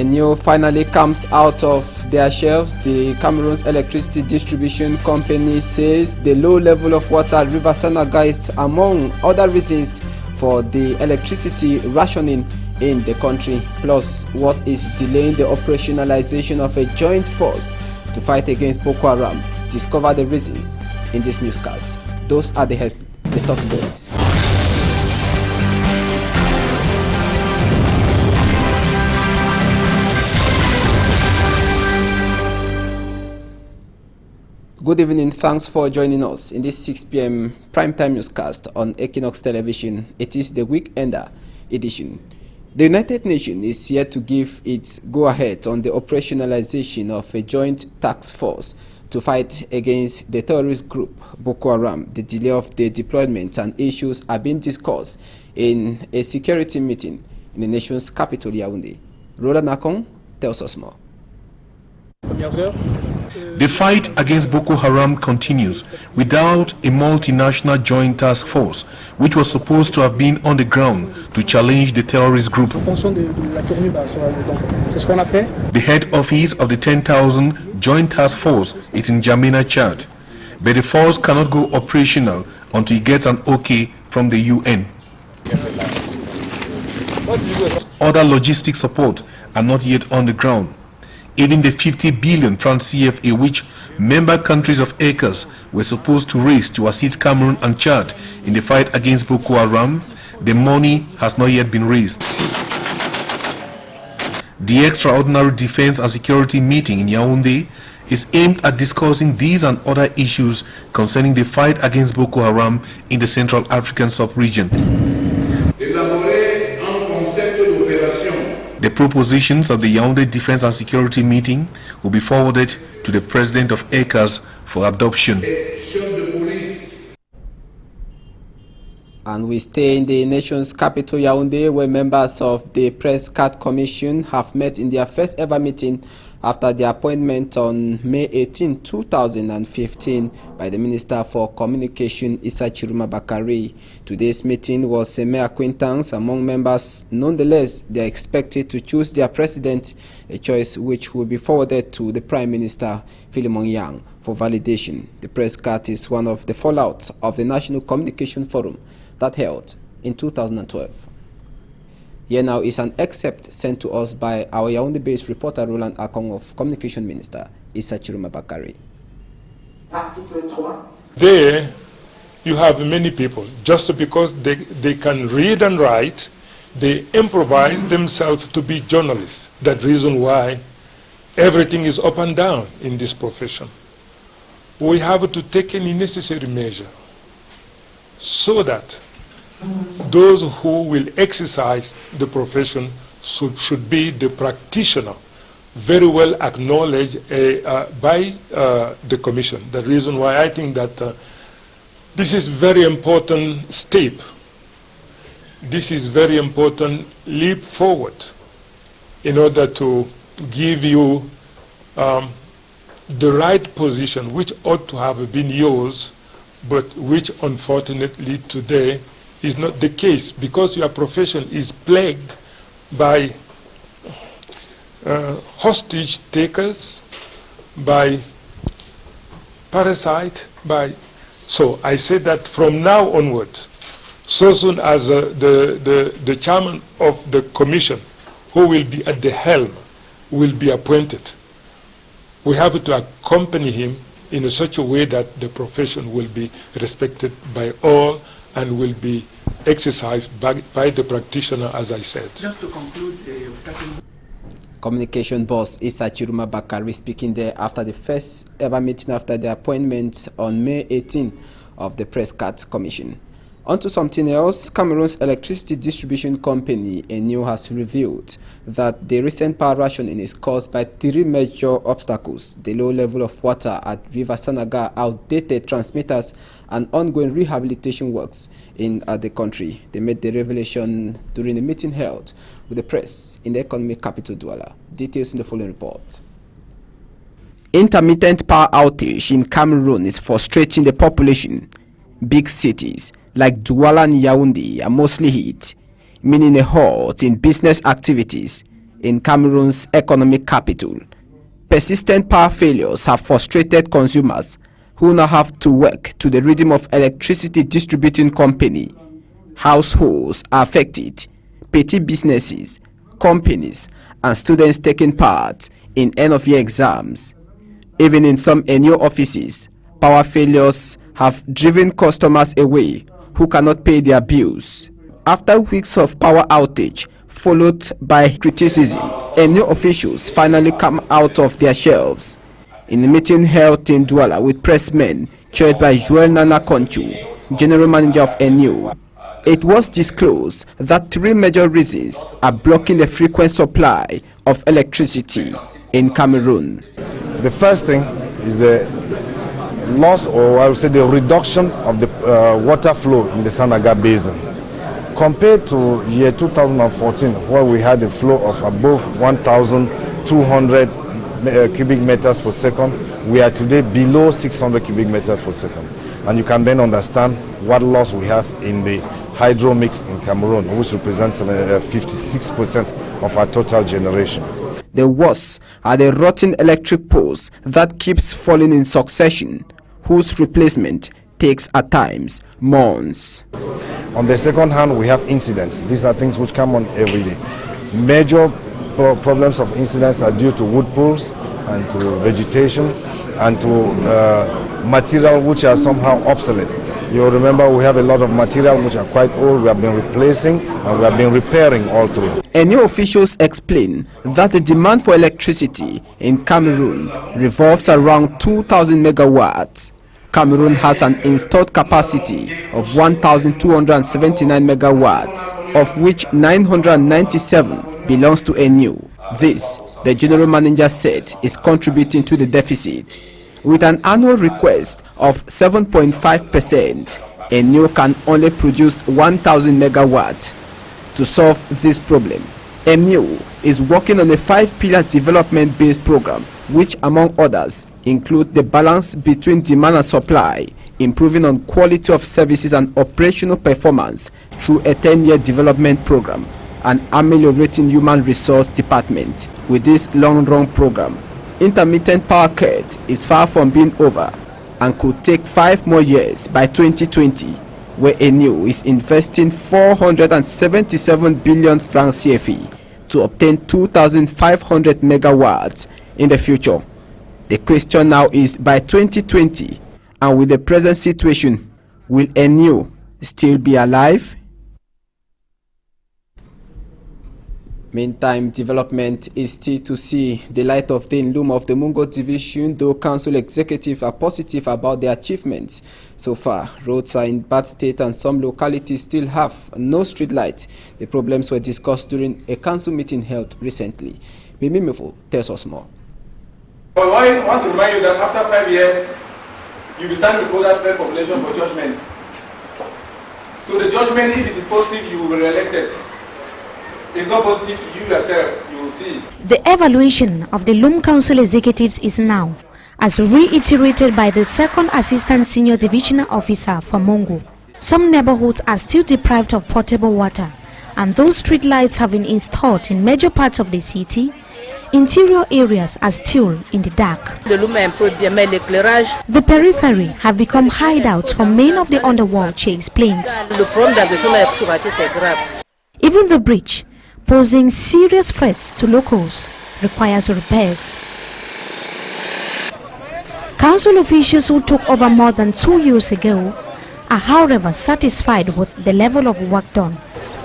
new finally comes out of their shelves. The Cameroon's electricity distribution company says the low level of water at River Senegal is among other reasons for the electricity rationing in the country, plus what is delaying the operationalization of a joint force to fight against Boko Haram. Discover the reasons in this newscast. Those are the top stories. Good evening, thanks for joining us in this 6 p.m. primetime newscast on Equinox Television. It is the Weekender edition. The United Nations is yet to give its go-ahead on the operationalization of a joint task force to fight against the terrorist group Boko Haram. The delay of the deployment and issues are being discussed in a security meeting in the nation's capital, Yaoundé. Roland Akon tells us more. The fight against Boko Haram continues without a multinational joint task force, which was supposed to have been on the ground to challenge the terrorist group. The head office of the 10,000 joint task force is in Jamena, Chad, but the force cannot go operational until it gets an okay from the UN. Other logistic support are not yet on the ground. Even the 50 billion franc CFA which member countries of ECOWAS were supposed to raise to assist Cameroon and Chad in the fight against Boko Haram, the money has not yet been raised. The extraordinary defense and security meeting in Yaoundé is aimed at discussing these and other issues concerning the fight against Boko Haram in the Central African sub-region. The propositions of the Yaoundé Defense and Security meeting will be forwarded to the President of ECOWAS for adoption. And we stay in the nation's capital, Yaoundé, where members of the Press Card Commission have met in their first ever meeting after the appointment on May 18, 2015 by the Minister for Communication, Issa Chiruma Bakari. Today's meeting was a mere acquaintance among members. Nonetheless, they are expected to choose their president, a choice which will be forwarded to the Prime Minister, Philemon Yang, for validation. The press card is one of the fallouts of the National Communication Forum that held in 2012. Here now is an excerpt sent to us by our Yaoundé-based reporter Roland Akon of Communication Minister Issa Chiruma Bakari. There you have many people, just because they can read and write, they improvise themselves to be journalists. That's the reason why everything is up and down in this profession. We have to take any necessary measure so that those who will exercise the profession should be the practitioner, very well acknowledged by the Commission. The reason why I think that this is very important step. This is very important leap forward in order to give you the right position, which ought to have been yours, but which unfortunately today is not the case, because your profession is plagued by hostage takers, by parasite, so I say that from now onwards, so soon as the chairman of the commission, who will be at the helm, will be appointed, we have to accompany him in such a way that the profession will be respected by all and will be exercised by the practitioner, as I said. Just to conclude, Communication boss Issa Chiruma Bakari speaking there after the first ever meeting after the appointment on May 18 of the Press Card Commission. On to something else, Cameroon's electricity distribution company, ENIO, has revealed that the recent power rationing is caused by three major obstacles: the low level of water at River Senegal, outdated transmitters, and ongoing rehabilitation works in the country. They made the revelation during a meeting held with the press in the economic capital, Douala. Details in the following report. Intermittent power outage in Cameroon is frustrating the population. Big cities like Douala and Yaoundé are mostly hit, meaning a halt in business activities. in Cameroon's economic capital. Persistent power failures have frustrated consumers who now have to work to the rhythm of electricity distributing company. Households are affected, petty businesses, companies, and students taking part in end-of-year exams. Even in some NU offices, power failures have driven customers away who cannot pay their bills. After weeks of power outage, followed by criticism, NU officials finally come out of their shelves. In a meeting held in Douala with pressmen, chaired by Joel Nana Conchu, General Manager of NU, it was disclosed that 3 major reasons are blocking the frequent supply of electricity in Cameroon. The first thing is the loss, or I would say the reduction of the water flow in the Sanaga Basin. Compared to year 2014, where we had a flow of above 1,200 cubic meters per second, we are today below 600 cubic meters per second. And you can then understand what loss we have in the hydro mix in Cameroon, which represents 56% of our total generation. The worst are the rotten electric poles that keeps falling in succession, whose replacement takes at times months. On the second hand, we have incidents. These are things which come on every day. Major problems of incidents are due to wood poles and to vegetation and to material which are somehow obsolete. You remember we have a lot of material which are quite old. We have been replacing and we have been repairing all through. NU officials explain that the demand for electricity in Cameroon revolves around 2,000 megawatts. Cameroon has an installed capacity of 1,279 megawatts, of which 997 belongs to NU. This, the General Manager said, is contributing to the deficit. With an annual request of 7.5%, NU can only produce 1,000 megawatts. To solve this problem, NU is working on a 5-pillar development-based program, which, among others, include the balance between demand and supply, improving on quality of services and operational performance through a 10-year development program, and ameliorating human resource department. With this long-run program, intermittent power cut is far from being over and could take 5 more years by 2020, where NU is investing 477 billion francs CFA to obtain 2,500 megawatts in the future. The question now is, by 2020, and with the present situation, will NU still be alive? Meantime, development is still to see the light of day in Loom of the Mungo Division, though council executives are positive about their achievements. So far, roads are in bad state and some localities still have no street light. The problems were discussed during a council meeting held recently. Mimi Mifo tells us more. But I want to remind you that after 5 years, you'll be standing before that fair population for judgment. So the judgment, if it is positive, you will be re-elected. If it's not positive, you yourself, you will see. The evaluation of the Loom Council executives is now, as reiterated by the second Assistant Senior Divisional Officer for Mongo. Some neighborhoods are still deprived of potable water, and those street lights have been installed in major parts of the city. Interior areas are still in the dark. The periphery have become hideouts for many of the underworld, she explains. Even the bridge, posing serious threats to locals, requires repairs. Council officials who took over more than 2 years ago are, however, satisfied with the level of work done.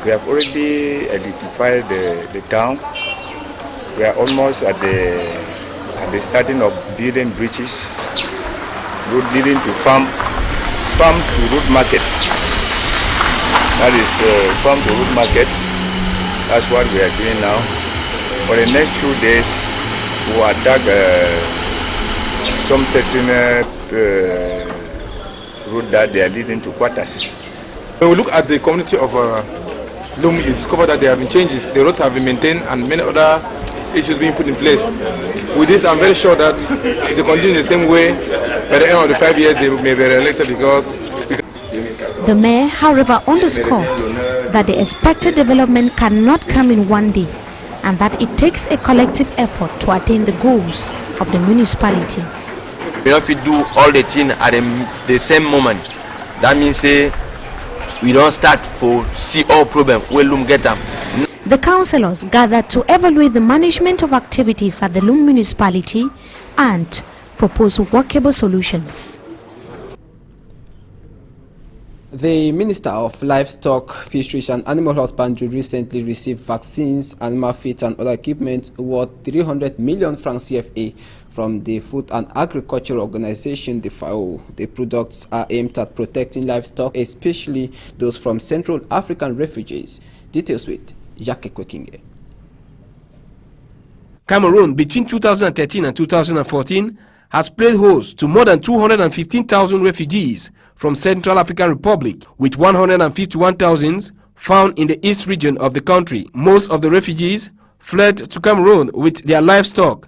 We have already identified the town. We are almost at the starting of building bridges, road leading to farm to road market. That is farm to road market. That's what we are doing now. For the next few days, we will attack some certain road that they are leading to quarters. When we look at the community of Loom, you discover that there have been changes. The roads have been maintained and many other issues being put in place. With this, I'm very sure that if they continue the same way, by the end of the 5 years, they may be re-elected because... The mayor, however, underscored that the expected development cannot come in one day, and that it takes a collective effort to attain the goals of the municipality. We have to do all the things at the same moment. That means we don't start for see all problems when Loom get them. The councillors gathered to evaluate the management of activities at the Loom municipality and propose workable solutions. The Minister of Livestock, Fisheries and Animal Husbandry recently received vaccines, animal feed and other equipment worth 300 million francs CFA from the Food and Agriculture Organization, the FAO. The products are aimed at protecting livestock, especially those from Central African refugees. Details with Jacques Kwekinge. Cameroon, between 2013 and 2014, has played host to more than 215,000 refugees from Central African Republic, with 151,000 found in the east region of the country. Most of the refugees fled to Cameroon with their livestock.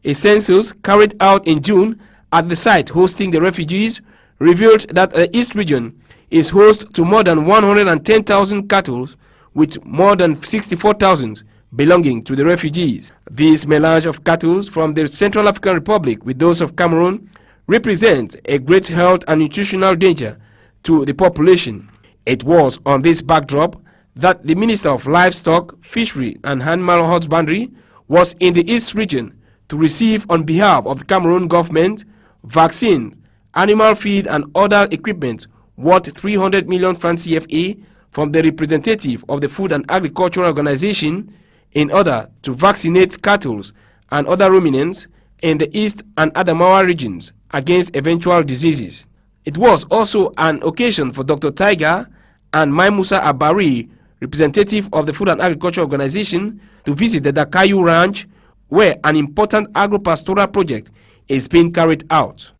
A census carried out in June at the site hosting the refugees revealed that the east region is host to more than 110,000 cattle, with more than 64,000 belonging to the refugees. This melange of cattle from the Central African Republic with those of Cameroon represents a great health and nutritional danger to the population. It was on this backdrop that the Minister of Livestock, Fishery and Animal Husbandry was in the East region to receive on behalf of the Cameroon government vaccines, animal feed and other equipment worth 300 million francs CFA from the representative of the Food and Agriculture Organization in order to vaccinate cattle and other ruminants in the East and Adamawa regions against eventual diseases. It was also an occasion for Dr. Taiga and Mai Musa Abari, representative of the Food and Agriculture Organization, to visit the Dakayu Ranch, where an important agro-pastoral project is being carried out.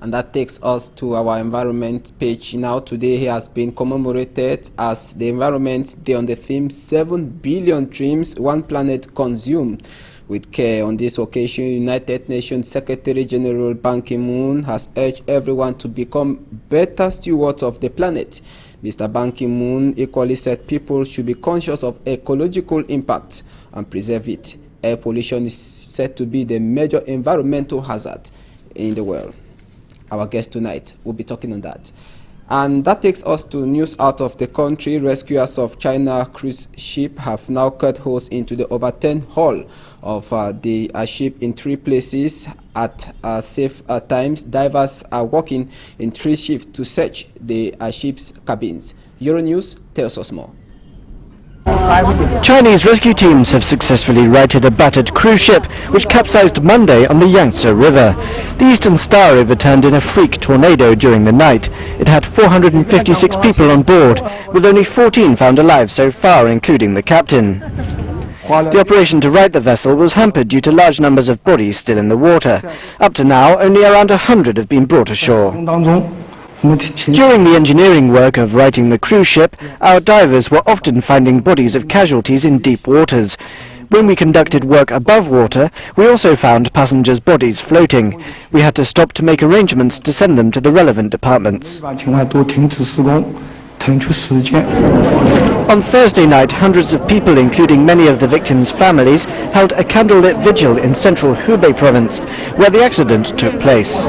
And that takes us to our environment page. Now, today has been commemorated as the Environment Day on the theme 7 billion dreams, one planet consumed with care. On this occasion, United Nations Secretary General Ban Ki-moon has urged everyone to become better stewards of the planet. Mr. Ban Ki-moon equally said people should be conscious of ecological impact and preserve it. Air pollution is said to be the major environmental hazard in the world. Our guest tonight will be talking on that. And that takes us to news out of the country. Rescuers of China cruise ship have now cut holes into the overturned hull of the ship in 3 places at safe times. Divers are working in 3 shifts to search the ship's cabins. Euronews tells us more. Chinese rescue teams have successfully righted a battered cruise ship which capsized Monday on the Yangtze River. The Eastern Star overturned in a freak tornado during the night. It had 456 people on board, with only 14 found alive so far, including the captain. The operation to right the vessel was hampered due to large numbers of bodies still in the water. Up to now, only around 100 have been brought ashore. During the engineering work of righting the cruise ship, our divers were often finding bodies of casualties in deep waters. When we conducted work above water, we also found passengers' bodies floating. We had to stop to make arrangements to send them to the relevant departments. On Thursday night, hundreds of people, including many of the victims' families, held a candlelit vigil in central Hubei province, where the accident took place.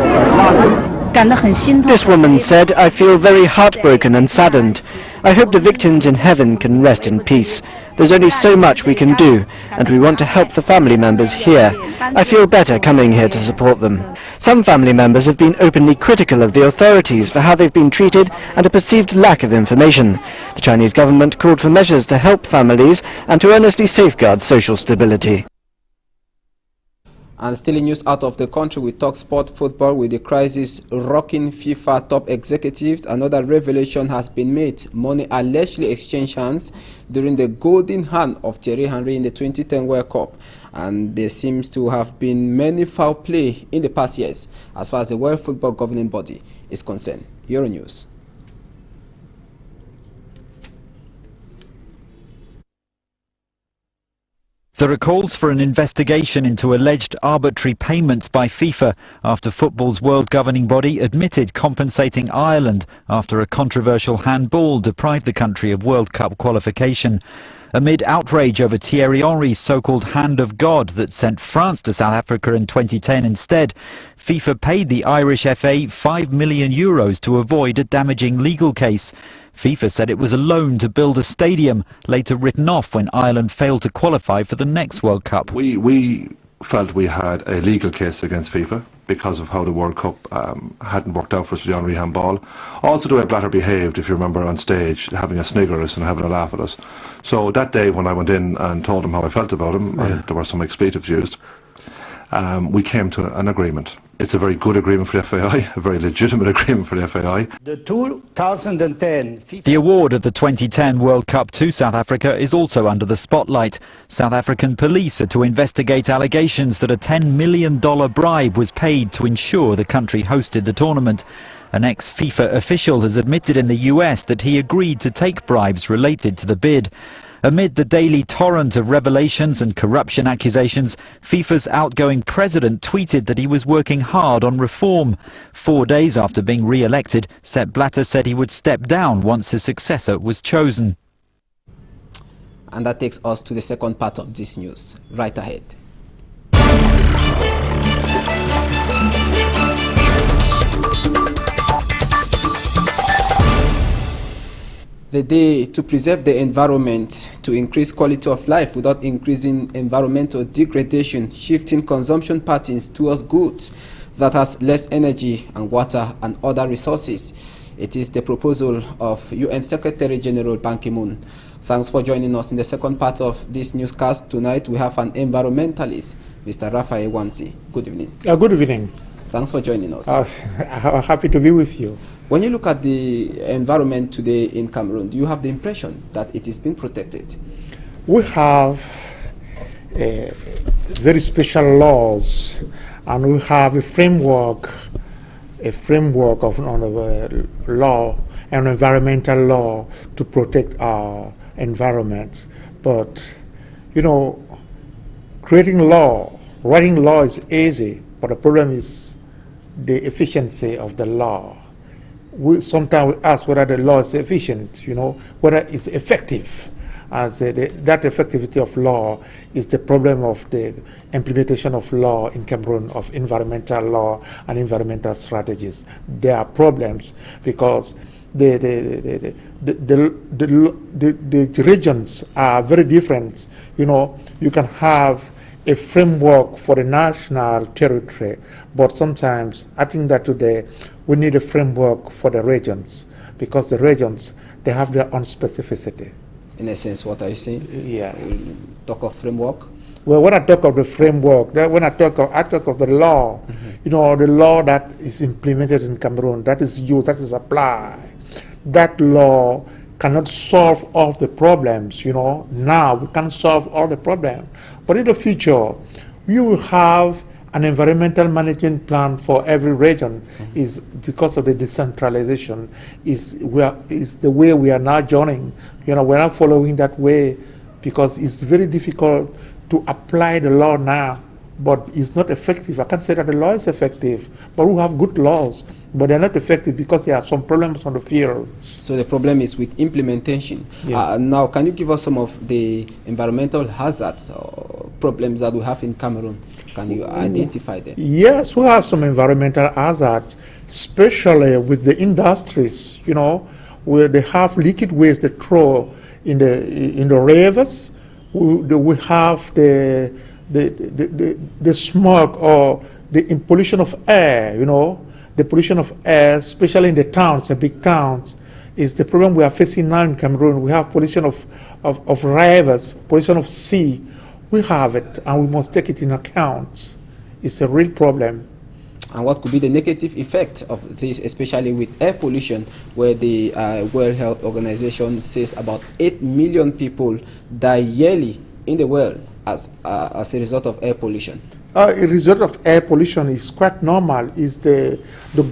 This woman said, "I feel very heartbroken and saddened. I hope the victims in heaven can rest in peace. There's only so much we can do, and we want to help the family members here. I feel better coming here to support them." Some family members have been openly critical of the authorities for how they've been treated and a perceived lack of information. The Chinese government called for measures to help families and to earnestly safeguard social stability. And still in news out of the country, we talk sport football with the crisis rocking FIFA top executives. Another revelation has been made. Money allegedly exchanged hands during the golden hand of Thierry Henry in the 2010 World Cup. And there seems to have been many foul play in the past years as far as the World Football Governing Body is concerned. Euronews. There are calls for an investigation into alleged arbitrary payments by FIFA after football's world governing body admitted compensating Ireland after a controversial handball deprived the country of World Cup qualification. Amid outrage over Thierry Henry's so-called hand of God that sent France to South Africa in 2010 instead, FIFA paid the Irish FA €5 million to avoid a damaging legal case. FIFA said it was a loan to build a stadium, later written off when Ireland failed to qualify for the next World Cup. We felt we had a legal case against FIFA because of how the World Cup hadn't worked out for us with the Henry handball. Also the way Blatter behaved, if you remember, on stage, having a snigger at us and having a laugh at us. So that day when I went in and told him how I felt about him, and there were some expletives used, we came to an agreement. It's a very good agreement for the FAI, a very legitimate agreement for the FAI. The 2010 FIFA... The award of the 2010 World Cup to South Africa is also under the spotlight. South African police are to investigate allegations that a $10 million bribe was paid to ensure the country hosted the tournament. An ex-FIFA official has admitted in the US that he agreed to take bribes related to the bid. Amid the daily torrent of revelations and corruption accusations, FIFA's outgoing president tweeted that he was working hard on reform. 4 days after being re-elected, Sepp Blatter said he would step down once his successor was chosen. And that takes us to the second part of this news. Right ahead. The day to preserve the environment, to increase quality of life without increasing environmental degradation, shifting consumption patterns towards goods that has less energy and water and other resources. It is the proposal of UN Secretary General Ban Ki-moon. Thanks for joining us in the second part of this newscast. Tonight we have an environmentalist, Mr. Raphael Wansi. Good evening. Good evening. Thanks for joining us. I'm happy to be with you. When you look at the environment today in Cameroon, do you have the impression that it is being protected? We have very special laws, and we have a framework of law and environmental law to protect our environment. But, you know, writing law is easy, but the problem is the efficiency of the law. Sometimes we ask whether the law is efficient, you know, whether it's effective. As that effectivity of law is the problem of the implementation of law in Cameroon, of environmental law and environmental strategies. There are problems because the regions are very different. You know, you can have a framework for the national territory, but sometimes I think that today we need a framework for the regions, because the regions, they have their own specificity. In a sense, what are you saying? Yeah. Talk of framework? Well, when I talk of the framework, when I talk of the law, you know, the law that is implemented in Cameroon, that is used, that is applied. That law cannot solve all the problems, you know. Now we can't solve all the problems. But in the future, we will have an environmental management plan for every region. Is because of the decentralization, is the way we are now joining. You know, we're not following that way because it's very difficult to apply the law now, but it's not effective. I can't say that the law is effective, but we have good laws, but they're not effective because there are some problems on the field. So the problem is with implementation. Yeah. Now, can you give us some of the environmental hazards or problems that we have in Cameroon? Can you identify them? Yes, we have some environmental hazards, especially with the industries, you know, where they have liquid waste they throw in the rivers. We have the smoke or the pollution of air, you know. The pollution of air, especially in the towns, the big towns, is the problem we are facing now in Cameroon. We have pollution of rivers, pollution of sea. We have it, and we must take it in account. It's a real problem. And what could be the negative effect of this, especially with air pollution, where the World Health Organization says about 8 million people die yearly in the world as a result of air pollution? A result of air pollution is quite normal. Is the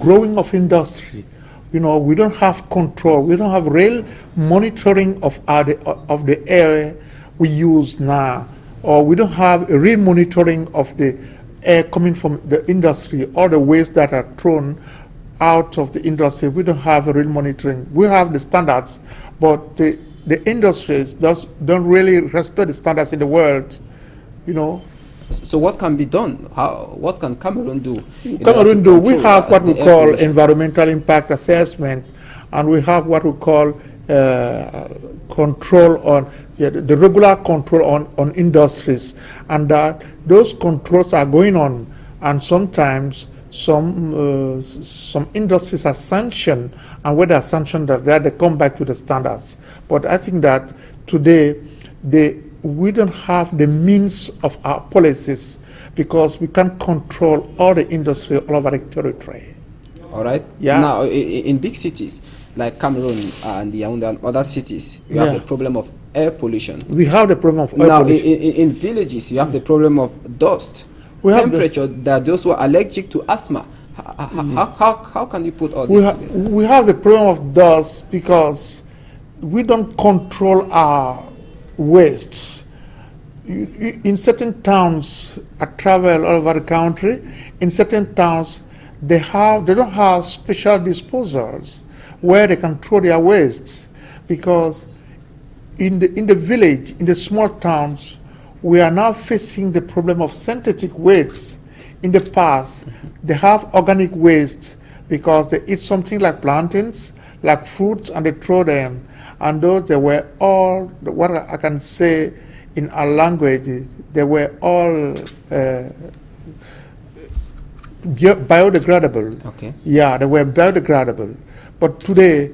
growing of industry. You know, we don't have control. We don't have real monitoring of the air we use now, or we don't have a real monitoring of the air coming from the industry, or the waste that are thrown out of the industry. We don't have a real monitoring. We have the standards, but the the industries don't really respect the standards in the world, you know. So what can be done? What can Cameroon do? Cameroon do. We have what we call environmental impact assessment, and we have what we call control on the regular control on industries, and those controls are going on, and sometimes some industries are sanctioned, and when they are sanctioned, they come back to the standards. But I think that today we don't have the means of our policies because we can't control all the industry all over the territory. All right. Yeah. Now, in big cities like Cameroon and Yaoundé and other cities, you have the problem of air pollution. We have the problem of air pollution. In villages, you have the problem of dust, temperature. There are those who are allergic to asthma. How can you put all this together? We have the problem of dust because we don't control our wastes. In certain towns, I travel all over the country. In certain towns, they don't have special disposals where they can throw their wastes, because in the village, in the small towns, we are now facing the problem of synthetic wastes. In the past, they have organic waste because they eat something like plantains, like fruits, and they throw them. And those, they were all, what I can say in our language, they were all biodegradable. Okay. Yeah, they were biodegradable. But today,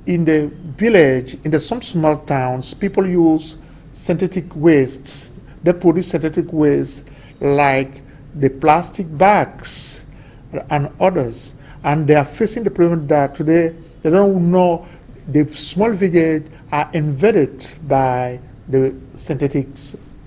in the village, in some small towns, people use synthetic wastes. They produce synthetic waste like the plastic bags and others. And they are facing the problem that today they don't know the small villages are invaded by the synthetic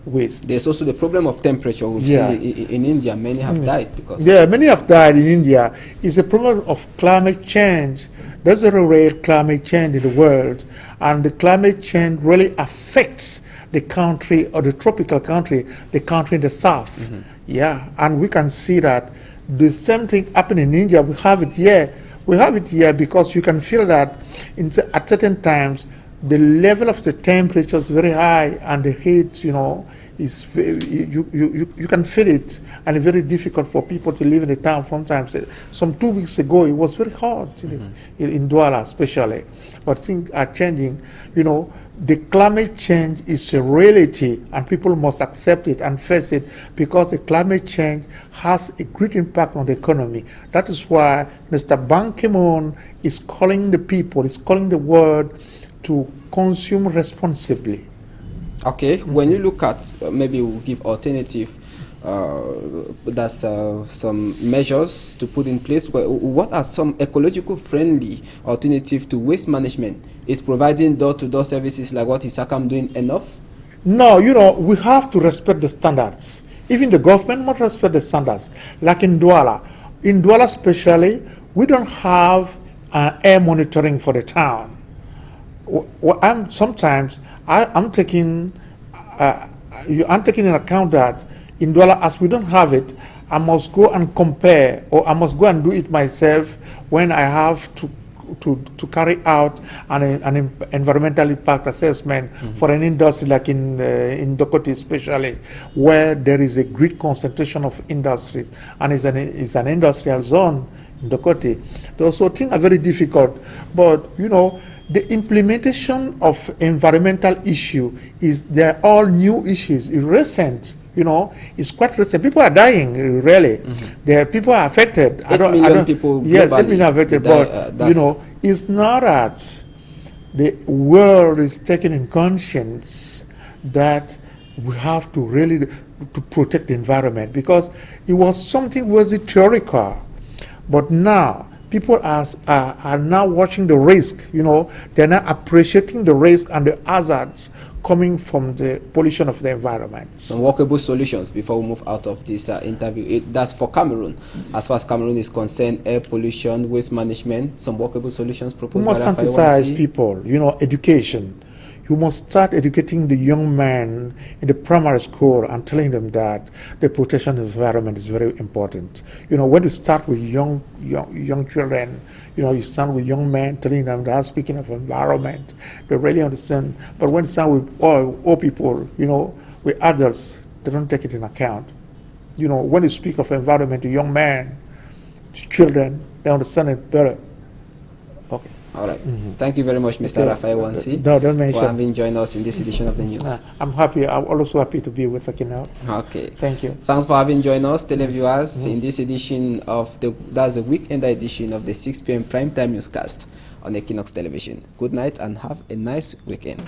waste. There's also the problem of temperature. We've seen in India, many have died because many have died in India. It's a problem of climate change. There's a real climate change in the world, and the climate change really affects the country, or the tropical country, the country in the south. Yeah, and we can see that the same thing happened in India. We have it here. We have it here because you can feel that at certain times the level of the temperature is very high, and the heat, is you can feel it, and it's very difficult for people to live in the town. Sometimes, some 2 weeks ago, it was very hot in Douala, especially. But things are changing. The climate change is a reality, and people must accept it and face it, because the climate change has a great impact on the economy. That is why Mr. Ban Ki-moon is calling the people, is calling the world to consume responsibly. Okay, when you look at, maybe we'll give alternative, that's some measures to put in place. What are some ecological friendly alternative to waste management? Is providing door-to-door services like what Isakam doing enough? No, we have to respect the standards. Even the government must respect the standards. Like in Douala. In Douala especially, we don't have air monitoring for the town. Sometimes I'm taking in account that in Douala, as we don't have it, I must go and compare, or I must go and do it myself when I have to carry out an environmental impact assessment for an industry like in Dokoti especially, where there is a great concentration of industries, and it's an industrial zone in Dokoti. Those sort of things are very difficult, but the implementation of environmental issue they're all new issues. It's recent, it's quite recent. People are dying, really. People are affected. 8 million people globally. Yes, 8 million affected, but it's not that the world is taking in conscience that we have to really to protect the environment, because it was something was theoretical, but now people are now watching the risk. They're now appreciating the risk and the hazards coming from the pollution of the environment. Some workable solutions before we move out of this interview. That's for Cameroon. As far as Cameroon is concerned, air pollution, waste management, some workable solutions proposed. We must sensitize people. Education. You must start educating the young men in the primary school and telling them that the protection of the environment is very important. You know, when you start with young children, you know, you start with young men telling them that, speaking of environment, they really understand. But when you start with old people, you know, with adults, they don't take it in account. You know, when you speak of environment to young men, to children, they understand it better. Okay. All right. Thank you very much, Mr. Raphael Wansi, no, don't mention. for having joined us in this edition of the news. I'm happy. I'm also happy to be with the Notes. Okay. Thank you. Thanks for having joined us, televiewers, in this edition of that's the weekend edition of the 6 p.m. primetime newscast on Equinox Television. Good night and have a nice weekend.